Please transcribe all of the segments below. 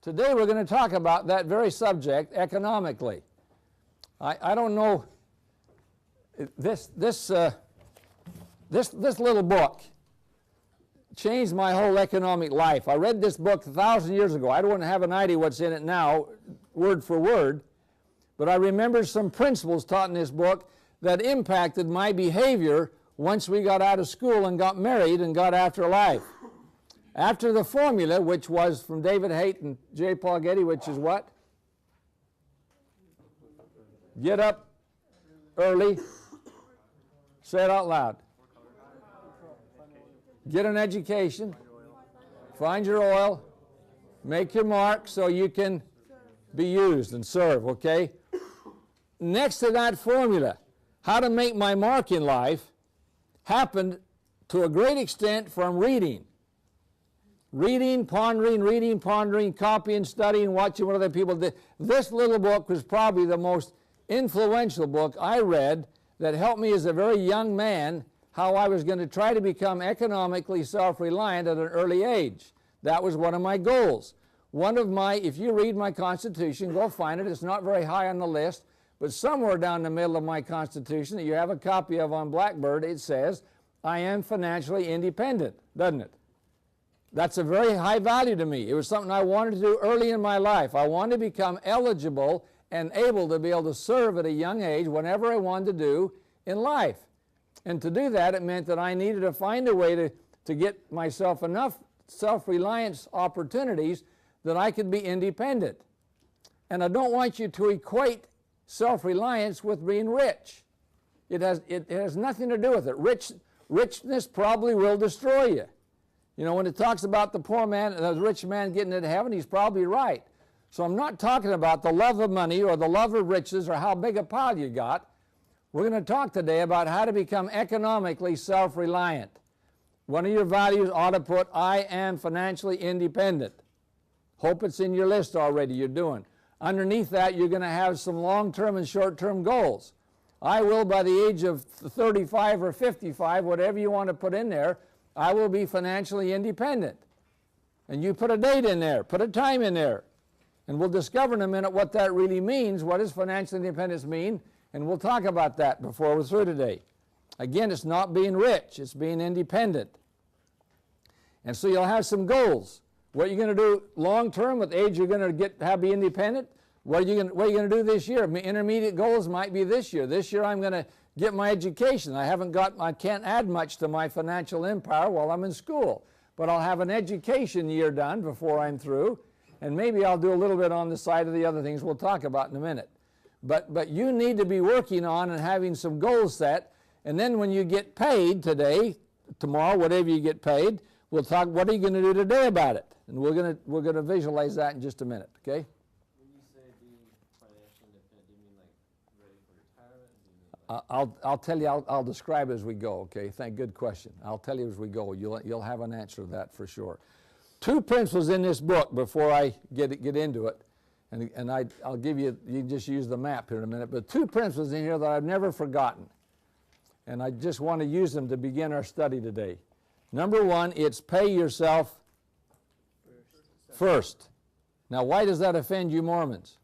Today we're going to talk about that very subject economically. I don't know, this little book changed my whole economic life. I read this book 1,000 years ago. I don't have an idea what's in it now, word for word, but I remember some principles taught in this book that impacted my behavior once we got out of school and got married and got after life. After the formula, which was from David Haight and J. Paul Getty, which is what? Get up early. Say it out loud. Get an education. Find your oil. Make your mark so you can be used and serve, okay? Next to that formula, how to make my mark in life, happened to a great extent from reading. Reading, pondering, copying, studying, watching what other people did. This little book was probably the most influential book I read that helped me as a very young man how I was going to try to become economically self-reliant at an early age. That was one of my goals. One of my, if you read my Constitution, go find it. It's not very high on the list, but somewhere down the middle of my Constitution that you have a copy of on Blackbird, it says, I am financially independent, doesn't it? That's a very high value to me. It was something I wanted to do early in my life. I wanted to become eligible and able to be able to serve at a young age whenever I wanted to do in life. And to do that, it meant that I needed to find a way to get myself enough self-reliance opportunities that I could be independent. And I don't want you to equate self-reliance with being rich. It has nothing to do with it. Richness probably will destroy you. You know, when it talks about the poor man, the rich man getting into heaven, he's probably right. So I'm not talking about the love of money or the love of riches or how big a pile you got. We're going to talk today about how to become economically self-reliant. One of your values ought to put, I am financially independent. Hope it's in your list already you're doing. Underneath that, you're going to have some long-term and short-term goals. I will, by the age of 35 or 55, whatever you want to put in there, I will be financially independent. And you put a date in there, put a time in there. And we'll discover in a minute what that really means. What does financial independence mean? And we'll talk about that before we're through today. Again, it's not being rich, it's being independent. And so you'll have some goals. What are you going to do long term with age you're going to be independent? What are you going to do this year? Intermediate goals might be this year. This year I'm going to get my education. I can't add much to my financial empire while I'm in school. But I'll have an education year done before I'm through. And maybe I'll do a little bit on the side of the other things we'll talk about in a minute. But you need to be working on and having some goals set. And then when you get paid today, tomorrow, whatever you get paid, we'll talk, what are you going to do today about it? And we're going to visualize that in just a minute, okay? When you say being financially independent, do you mean like ready for retirement? I'll tell you, I'll describe it as we go, okay? Good question. I'll tell you as we go. You'll have an answer to that for sure. Two principles in this book before I get into it. And I'll give you, you can just use the map here in a minute, but two principles in here that I've never forgotten. And I just want to use them to begin our study today. Number one, it's pay yourself first. Now, why does that offend you Mormons?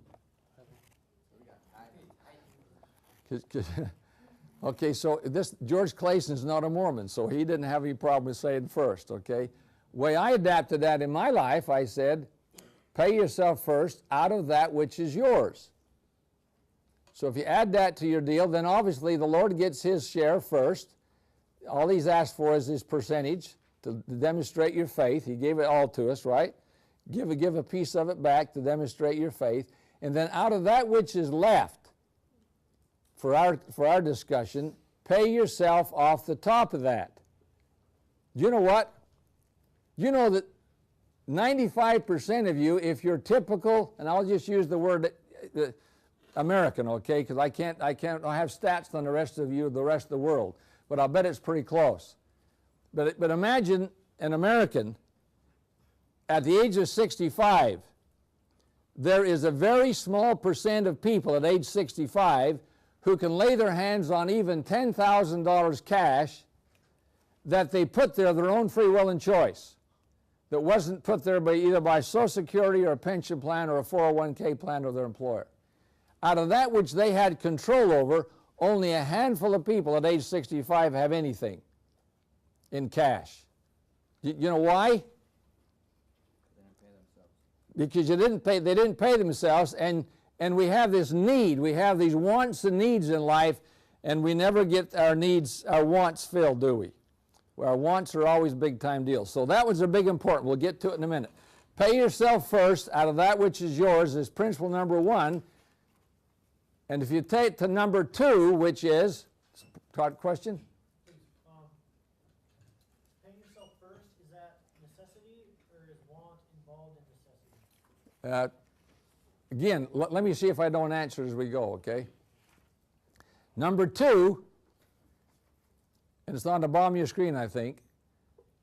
Okay, so George Clayson's not a Mormon, so he didn't have any problem with saying first, okay? The way I adapted that in my life, I said, pay yourself first out of that which is yours. So if you add that to your deal, then obviously the Lord gets his share first. All he's asked for is his percentage to demonstrate your faith. He gave it all to us, right? Give a piece of it back to demonstrate your faith. And then out of that which is left, for our discussion, pay yourself off the top of that. Do you know what? You know that 95% of you, if you're typical, and I'll just use the word American, okay, because I have stats on the rest of you, the rest of the world, but I'll bet it's pretty close. But imagine an American at the age of 65. There is a very small percent of people at age 65 who can lay their hands on even $10,000 cash that they put there of their own free will and choice. that wasn't put there by either by Social Security or a pension plan or a 401k plan of their employer. Out of that which they had control over, only a handful of people at age 65 have anything in cash. You know why? Because they didn't pay themselves, and we have this need. We have these wants and needs in life, and we never get our needs, our wants filled, do we? Our wants are always big-time deals. So that was a big important. We'll get to it in a minute. Pay yourself first out of that which is yours is principle number 1. And if you take to number 2, which is, question? Paying yourself first, is that necessity or is want involved in necessity? Again, let me see if I don't answer as we go, okay? Number 2, and it's on the bottom of your screen, I think.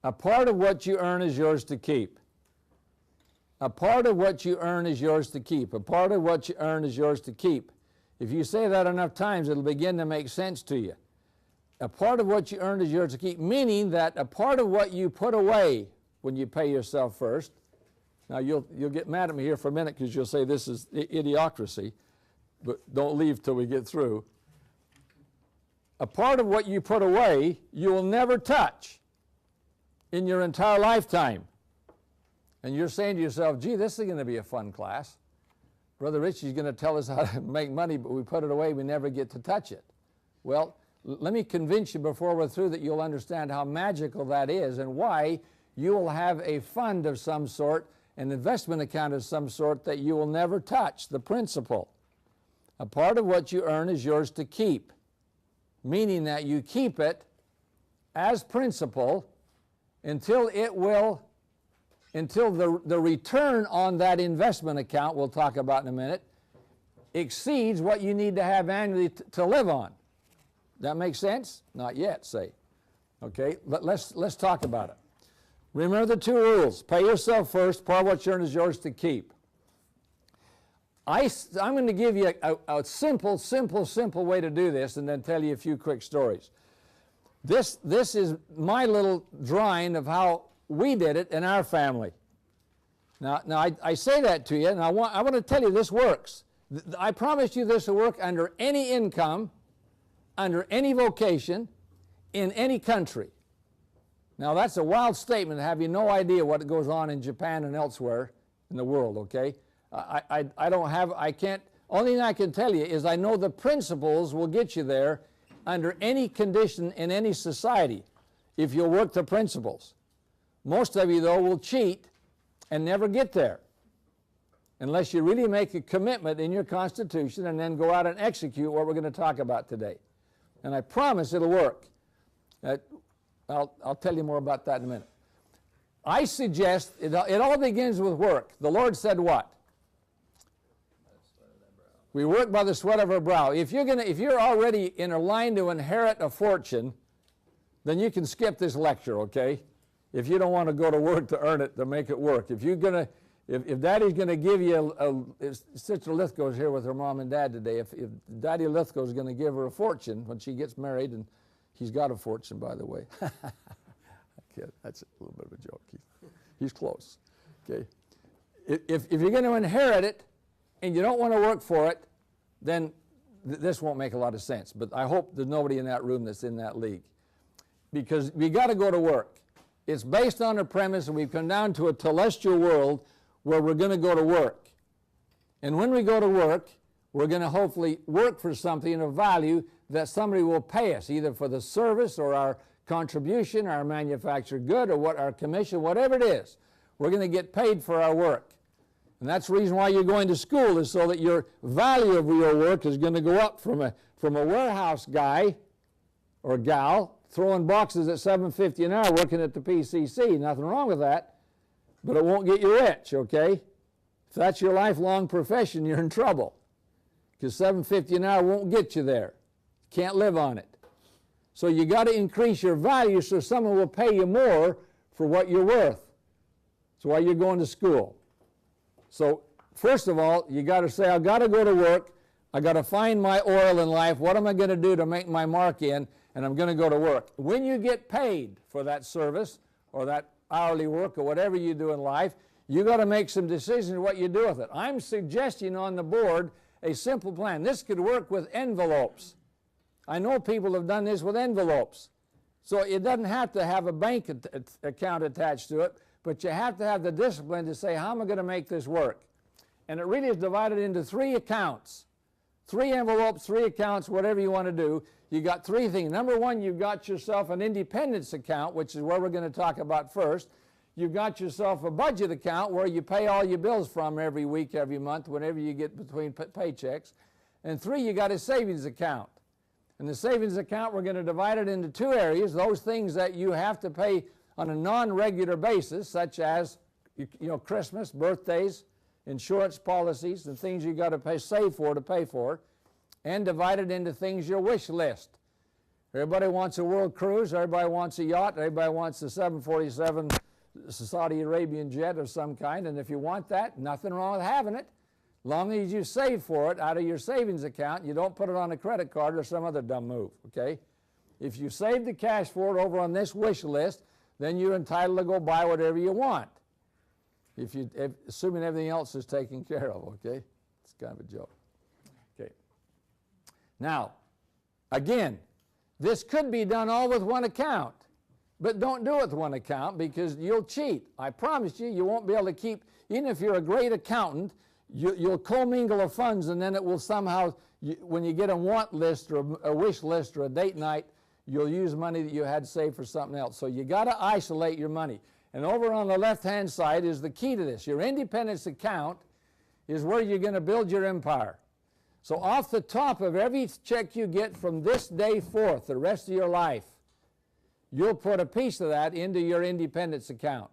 A part of what you earn is yours to keep. A part of what you earn is yours to keep. A part of what you earn is yours to keep. If you say that enough times, it'll begin to make sense to you. A part of what you earn is yours to keep, meaning that a part of what you put away when you pay yourself first. Now, you'll get mad at me here for a minute because you'll say this is idiocracy, but don't leave till we get through. A part of what you put away, you will never touch in your entire lifetime. And you're saying to yourself, gee, this is going to be a fun class. Brother Richie's going to tell us how to make money, but we put it away, we never get to touch it. Well, let me convince you before we're through that you'll understand how magical that is and why you will have a fund of some sort, an investment account of some sort that you will never touch, the principal. A part of what you earn is yours to keep, meaning that you keep it as principal until the return on that investment account, we'll talk about in a minute, exceeds what you need to have annually to live on. That makes sense? Not yet, say. Okay, let's talk about it. Remember the 2 rules. Pay yourself first, part of what you earn is yours to keep. I'm going to give you a simple way to do this and then tell you a few quick stories. This is my little drawing of how we did it in our family. Now I say that to you, and I want to tell you this works. I promise you this will work under any income, under any vocation, in any country. Now that's a wild statement to have you no idea what goes on in Japan and elsewhere in the world, okay? Only thing I can tell you is I know the principles will get you there under any condition in any society if you'll work the principles. Most of you, though, will cheat and never get there unless you really make a commitment in your constitution and then go out and execute what we're going to talk about today. And I promise it'll work. I'll tell you more about that in a minute. I suggest it all begins with work. The Lord said what? We work by the sweat of our brow. If you're already in a line to inherit a fortune, then you can skip this lecture, okay? If you don't want to go to work to earn it, to make it work. If Daddy's going to give you Sister Lithgow's here with her mom and dad today. If Daddy Lithgow's going to give her a fortune when she gets married, and he's got a fortune, by the way. Kid, that's a little bit of a joke. He's close. Okay. If you're going to inherit it and you don't want to work for it, then this won't make a lot of sense. But I hope there's nobody in that room that's in that league, because we got to go to work. It's based on a premise, and we've come down to a celestial world where we're going to go to work. And when we go to work, we're going to hopefully work for something of value that somebody will pay us, either for the service or our contribution, our manufactured good, or what our commission, whatever it is. We're going to get paid for our work. And that's the reason why you're going to school, is so that your value of your work is going to go up from a warehouse guy or gal throwing boxes at $7.50 an hour working at the PCC. Nothing wrong with that, but it won't get you rich, okay? If that's your lifelong profession, you're in trouble, because $7.50 an hour won't get you there. Can't live on it. So you got to increase your value so someone will pay you more for what you're worth. That's why you're going to school. So first of all, you got to say, I've got to go to work. I got to find my oil in life. What am I going to do to make my mark in? And I'm going to go to work. When you get paid for that service or that hourly work or whatever you do in life, you got to make some decisions what you do with it. I'm suggesting on the board a simple plan. This could work with envelopes. I know people have done this with envelopes. So it doesn't have to have a bank account attached to it, but you have to have the discipline to say, how am I going to make this work? And it really is divided into 3 accounts. 3 envelopes, 3 accounts, whatever you want to do. You got 3 things. Number 1, you've got yourself an independence account, which is where we're going to talk about first. You've got yourself a budget account where you pay all your bills from every week, every month, whenever you get between paychecks. And 3, you got a savings account. And the savings account, we're going to divide it into 2 areas. Those things that you have to pay on a non-regular basis, such as Christmas, birthdays, insurance policies, and things you got to save for to pay for, and divide it into things your wish list. Everybody wants a world cruise, everybody wants a yacht, everybody wants a 747 Saudi Arabian jet of some kind, and if you want that, nothing wrong with having it. Long as you save for it out of your savings account, you don't put it on a credit card or some other dumb move, okay? If you save the cash for it over on this wish list, then you're entitled to go buy whatever you want, assuming everything else is taken care of, okay? It's kind of a joke. Okay. Now, again, this could be done all with one account, but don't do it with one account because you'll cheat. I promise you, you won't be able to keep, even if you're a great accountant, you'll commingle of funds, and then it will somehow, when you get a want list or a wish list or a date night, you'll use money that you had saved for something else. So you got to isolate your money. And over on the left-hand side is the key to this. Your independence account is where you're going to build your empire. So off the top of every check you get from this day forth, the rest of your life, you'll put a piece of that into your independence account.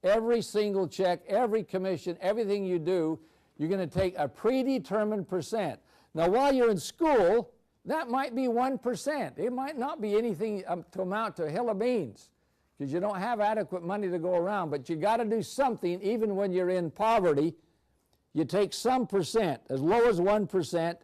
Every single check, every commission, everything you do, you're going to take a predetermined percent. Now, while you're in school, that might be 1%. It might not be anything to amount to a hill of beans because you don't have adequate money to go around, but you got to do something even when you're in poverty. You take some percent, as low as 1%,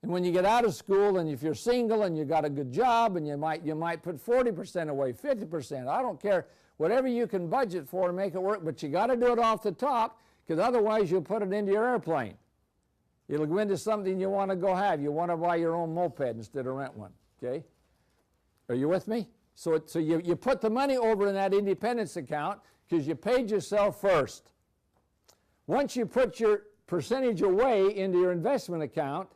and when you get out of school and if you're single and you got a good job and you might put 40% away, 50%, I don't care, whatever you can budget for to make it work, but you got to do it off the top because otherwise you'll put it into your airplane. It'll go into something you want to go have. You want to buy your own moped instead of rent one, okay? Are you with me? So you put the money over in that independence account because you paid yourself first. Once you put your percentage away into your investment account,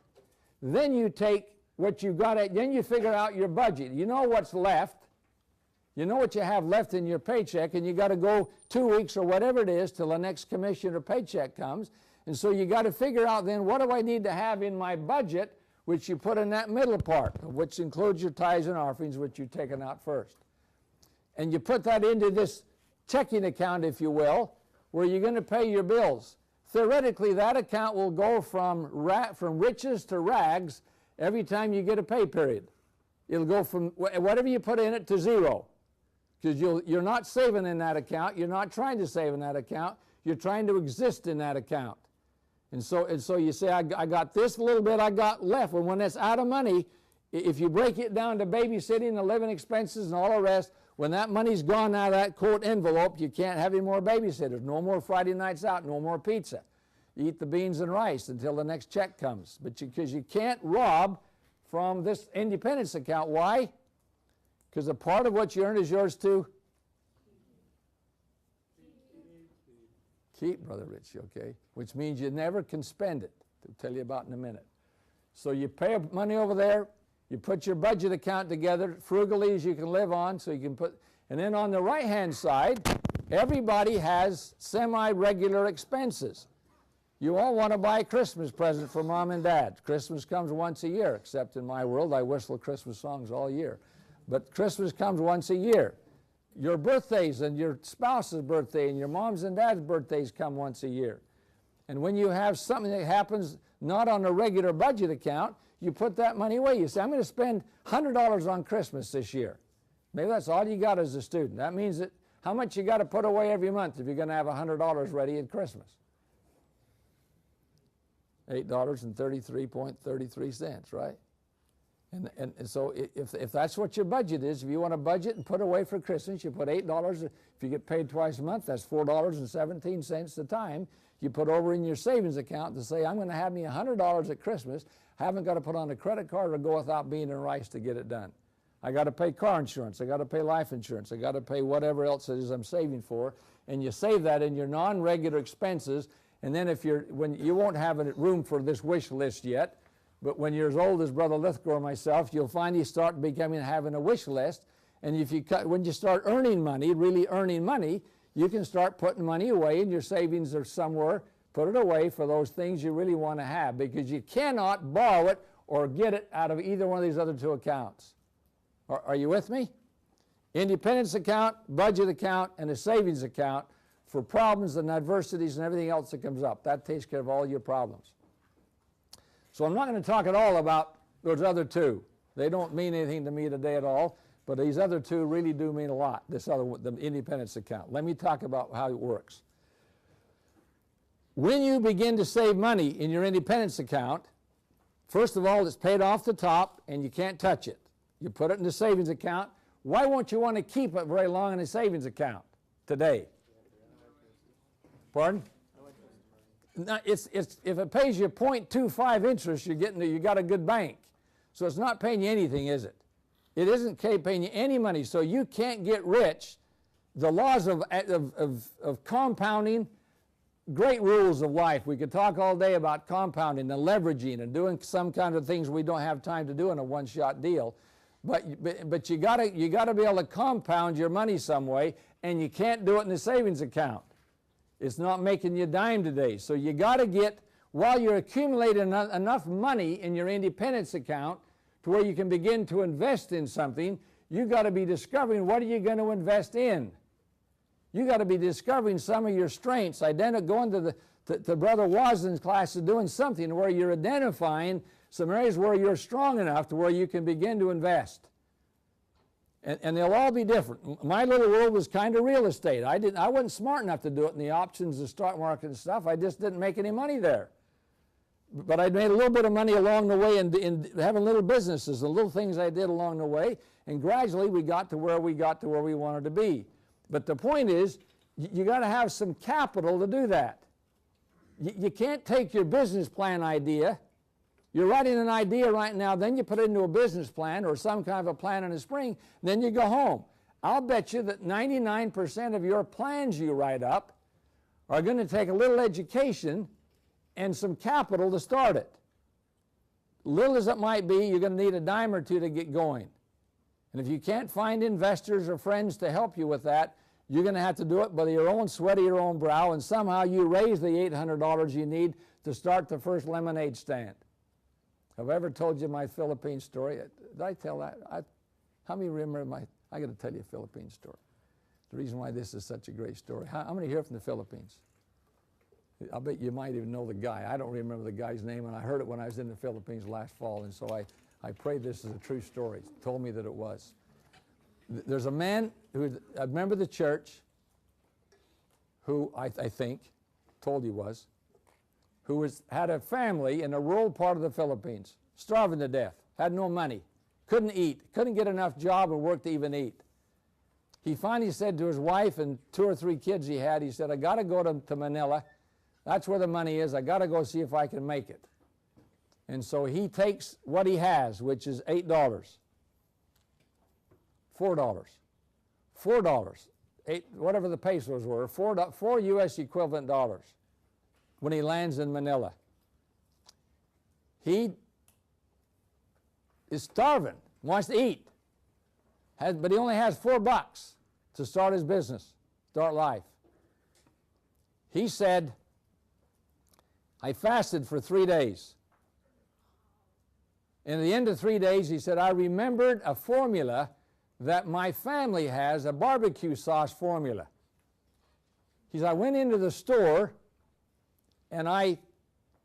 then you take what you got, then you figure out your budget. You know what's left. You know what you have left in your paycheck, and you got to go 2 weeks or whatever it is till the next commission or paycheck comes. And so you got to figure out then what do I need to have in my budget, which you put in that middle part, which includes your tithes and offerings, which you've taken out first. And you put that into this checking account, if you will, where you're going to pay your bills. Theoretically, that account will go from riches to rags every time you get a pay period. It'll go from whatever you put in it to zero. Because you're not saving in that account. You're not trying to save in that account. You're trying to exist in that account. And so you say, I got this little bit I got left. And when it's out of money, if you break it down to babysitting, the living expenses, and all the rest, when that money's gone out of that quote envelope, you can't have any more babysitters. No more Friday nights out. No more pizza. You eat the beans and rice until the next check comes. Because you can't rob from this independence account. Why? Because a part of what you earn is yours to keep, Brother Rich, okay? Which means you never can spend it. I'll tell you about in a minute. So you pay money over there, you put your budget account together, frugally as you can live on, so you can put, and then on the right-hand side, everybody has semi-regular expenses. You all want to buy a Christmas present for mom and dad. Christmas comes once a year, except in my world, I whistle Christmas songs all year. But Christmas comes once a year. Your birthdays and your spouse's birthday and your mom's and dad's birthdays come once a year. And when you have something that happens not on a regular budget account, you put that money away. You say, I'm going to spend $100 on Christmas this year. Maybe that's all you got as a student. That means that how much you got to put away every month if you're going to have $100 ready at Christmas? $8.33.33, right? And so if that's what your budget is, if you want to budget and put away for Christmas, you put $8. If you get paid twice a month, that's $4.17 a time. You put over in your savings account to say, I'm going to have me $100 at Christmas. I haven't got to put on a credit card or go without being in rice to get it done. I got to pay car insurance. I got to pay life insurance. I got to pay whatever else it is I'm saving for. And you save that in your non-regular expenses. And then when you won't have room for this wish list yet, but when you're as old as Brother Lithgow or myself, you'll find you start having a wish list. And when you start earning money, really earning money, you can start putting money away in your savings or somewhere. Put it away for those things you really want to have, because you cannot borrow it or get it out of either one of these other two accounts. Are you with me? Independence account, budget account, and a savings account for problems and adversities and everything else that comes up. That takes care of all your problems. So I'm not going to talk at all about those other two. They don't mean anything to me today at all, but these other two really do mean a lot, the independence account. Let me talk about how it works. When you begin to save money in your independence account, first of all, it's paid off the top and you can't touch it. You put it in the savings account. Why won't you want to keep it very long in a savings account today? Pardon? No, if it pays you 0.25 interest, you got a good bank. So it's not paying you anything, is it? It isn't paying you any money, so you can't get rich. The laws of compounding, great rules of life. We could talk all day about compounding and leveraging and doing some kind of things we don't have time to do in a one-shot deal. But you gotta be able to compound your money some way, and you can't do it in the savings account. It's not making you a dime today. So you got to get, while you're accumulating enough money in your independence account to where you can begin to invest in something, you got to be discovering what are you going to invest in. You got to be discovering some of your strengths, going to Brother Wasden's class and doing something where you're identifying some areas where you're strong enough to where you can begin to invest. And they'll all be different. My little world was kind of real estate. I wasn't smart enough to do it in the options, the stock market and stuff. I just didn't make any money there. But I made a little bit of money along the way in having little businesses, the little things I did along the way, and gradually we got to where we wanted to be. But the point is, you got to have some capital to do that. You can't take your business plan idea. You're writing an idea right now, then you put it into a business plan or some kind of a plan in the spring, then you go home. I'll bet you that 99% of your plans you write up are going to take a little education and some capital to start it. Little as it might be, you're going to need a dime or two to get going. And if you can't find investors or friends to help you with that, you're going to have to do it by your own sweat of your own brow, and somehow you raise the $800 you need to start the first lemonade stand. Have I ever told you my Philippine story? Did I tell that? How many remember I got to tell you a Philippine story. The reason why this is such a great story. How many here from the Philippines? I bet you might even know the guy. I don't remember the guy's name, and I heard it when I was in the Philippines last fall, and so I prayed this is a true story. He told me that it was. There's a man who's a member of the church who I think told he was, who had a family in a rural part of the Philippines, starving to death, had no money, couldn't eat, couldn't get enough job or work to even eat. He finally said to his wife and 2 or 3 kids he had, he said, I got to go to Manila. That's where the money is. I got to go see if I can make it. And so he takes what he has, which is $8, $4, whatever the pesos were, 4 U.S. equivalent dollars when he lands in Manila. He is starving, wants to eat, but he only has $4 to start his business, start life. He said, I fasted for 3 days. And at the end of 3 days, he said, I remembered a formula that my family has, a barbecue sauce formula. He said, I went into the store and I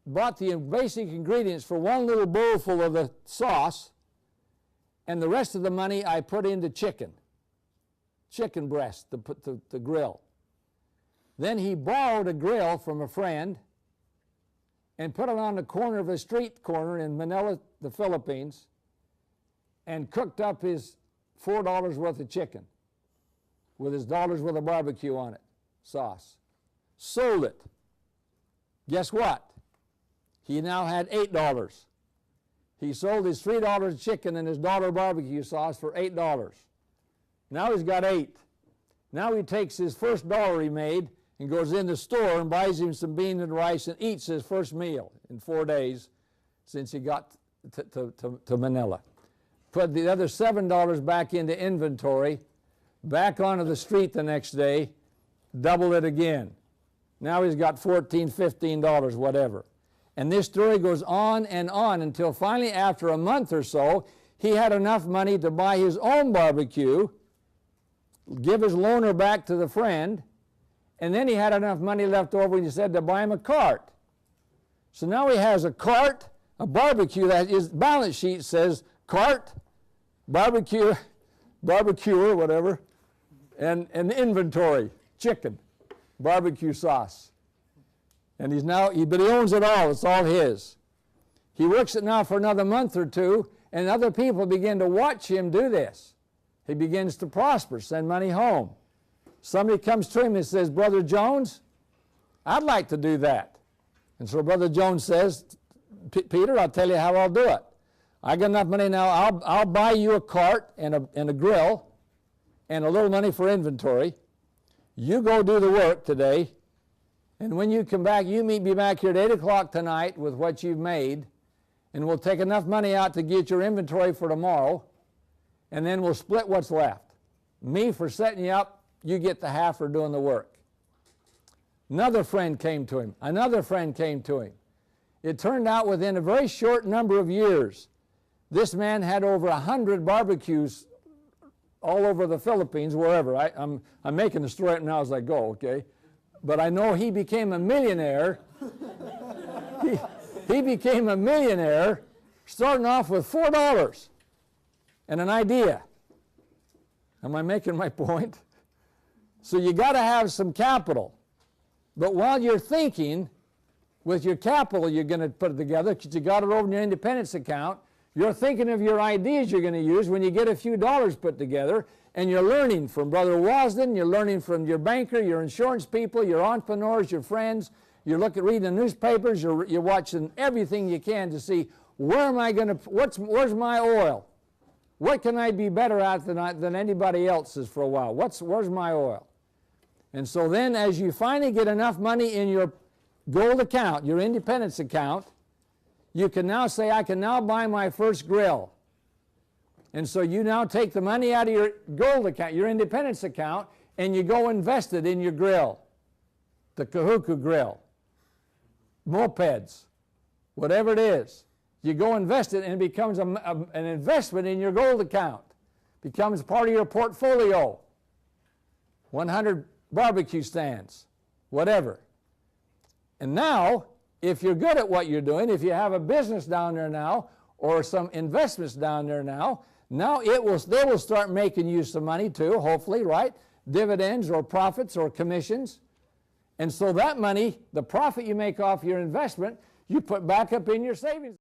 bought the basic ingredients for 1 little bowl full of the sauce, and the rest of the money I put into chicken breast to put the grill. Then he borrowed a grill from a friend and put it on the corner of a street corner in Manila, the Philippines, and cooked up his $4 worth of chicken with his $1 worth of barbecue on it, sauce. Sold it. Guess what? He now had $8. He sold his $3 chicken and his $1 barbecue sauce for $8. Now he's got 8. Now he takes his first $1 he made and goes in the store and buys him some beans and rice and eats his first meal in 4 days since he got to Manila. Put the other $7 back into inventory, back onto the street the next day, double it again. Now he's got $14, $15, whatever. And this story goes on until finally, after a month or so, he had enough money to buy his own barbecue, give his loaner back to the friend, and then he had enough money left over, and he said, to buy him a cart. So now he has a cart, a barbecue, that his balance sheet says cart, barbecue, barbecuer, whatever, and inventory, chicken, barbecue sauce. And he's now, but he owns it all. It's all his. He works it now for another month or two, and other people begin to watch him do this. He begins to prosper, send money home. Somebody comes to him and says, Brother Jones, I'd like to do that. And so Brother Jones says, Peter, I'll tell you how I'll do it. I got enough money now. I'll buy you a cart and a grill and a little money for inventory. You go do the work today. And when you come back, you meet me back here at 8 o'clock tonight with what you've made, and we'll take enough money out to get your inventory for tomorrow, and then we'll split what's left. Me for setting you up, you get the half for doing the work. Another friend came to him. Another friend came to him. It turned out within a very short number of years, this man had over 100 barbecues all over the Philippines, wherever. I'm making the story up now as I go, okay? But I know he became a millionaire. he became a millionaire starting off with $4 and an idea. Am I making my point? So you got to have some capital. But while you're thinking with your capital you're going to put it together, because you got it over in your independence account, you're thinking of your ideas you're going to use when you get a few dollars put together, and you're learning from Brother Wasden, you're learning from your banker, your insurance people, your entrepreneurs, your friends, you're reading the newspapers, you're watching everything you can to see, where am I going to, where's my oil? What can I be better at than anybody else's for a while? Where's my oil? And so then as you finally get enough money in your gold account, your independence account, you can now say, I can now buy my first grill. And so you now take the money out of your gold account, your independence account, and you go invest it in your grill, the Kahuku grill, mopeds, whatever it is. You go invest it and it becomes an investment in your gold account. Becomes part of your portfolio. 100 barbecue stands, whatever. And now, if you're good at what you're doing, if you have a business down there now, or some investments down there now they will start making you some money too, hopefully, right? Dividends or profits or commissions. And so that money, the profit you make off your investment, you put back up in your savings.